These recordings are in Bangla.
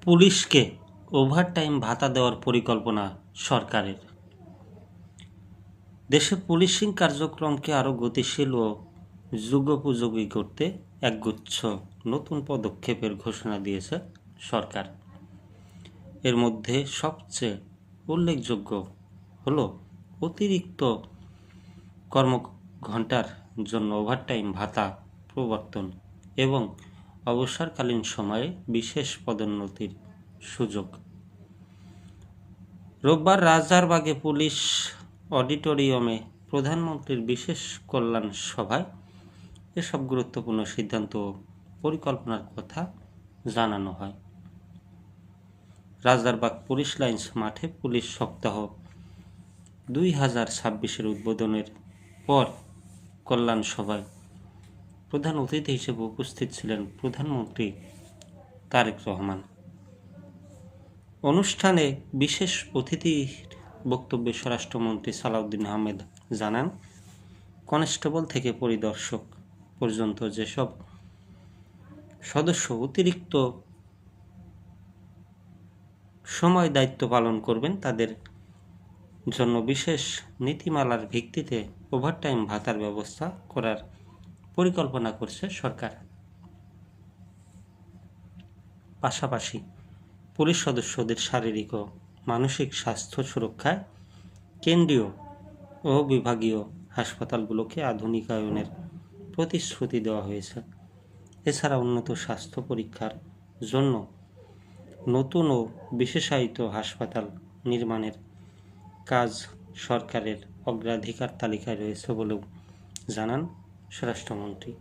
পুলিশকে ওভারটাইম ভাতা দেওয়ার পরিকল্পনা সরকারের। দেশে পুলিশিং কার্যক্রমকে আরও গতিশীল ও যুগোপযোগী করতে একগুচ্ছ নতুন পদক্ষেপের ঘোষণা দিয়েছে সরকার। এর মধ্যে সবচেয়ে উল্লেখযোগ্য হল অতিরিক্ত কর্মঘণ্টার জন্য ওভারটাইম ভাতা প্রবর্তন এবং অবসরকালীন সময়ে বিশেষ পদোন্নতির সুযোগ। রোববার রাজারবাগে পুলিশ অডিটোরিয়ামে প্রধানমন্ত্রীর বিশেষ কল্যাণ সভায় এসব গুরুত্বপূর্ণ সিদ্ধান্ত ও পরিকল্পনার কথা জানানো হয়। রাজারবাগ পুলিশ লাইন্স মাঠে পুলিশ সপ্তাহ 2026 উদ্বোধনের পর কল্যাণ সভায় প্রধান অতিথি হিসেবে উপস্থিত ছিলেন প্রধানমন্ত্রী তারেক রহমান। অনুষ্ঠানে বিশেষ অতিথির বক্তব্যে স্বরাষ্ট্রমন্ত্রী সালাউদ্দিন আহমেদ জানান, কনস্টেবল থেকে পরিদর্শক পর্যন্ত যেসব সদস্য অতিরিক্ত সময় দায়িত্ব পালন করবেন তাদের জন্য বিশেষ নীতিমালার ভিত্তিতে ওভারটাইম ভাতার ব্যবস্থা করার পরিকল্পনা করছে সরকার। পাশাপাশি পুলিশ সদস্যদের শারীরিক ও মানসিক স্বাস্থ্য সুরক্ষায় কেন্দ্রীয় ও বিভাগীয় হাসপাতালগুলোকে আধুনিকায়নের প্রতিশ্রুতি দেওয়া হয়েছে। এছাড়া উন্নত স্বাস্থ্য পরীক্ষার জন্য নতুন ও বিশেষায়িত হাসপাতাল নির্মাণের কাজ সরকারের অগ্রাধিকার তালিকায় রয়েছে বলেও জানান স্বরাষ্ট্রমন্ত্রী।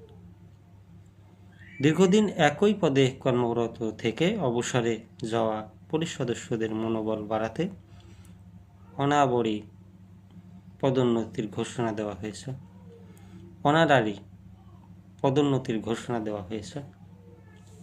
দীর্ঘদিন একই পদে কর্মরত থেকে অবসরে যাওয়া পুলিশ সদস্যদের মনোবল বাড়াতে অনাবরি পদোন্নতির ঘোষণা দেওয়া হয়েছে।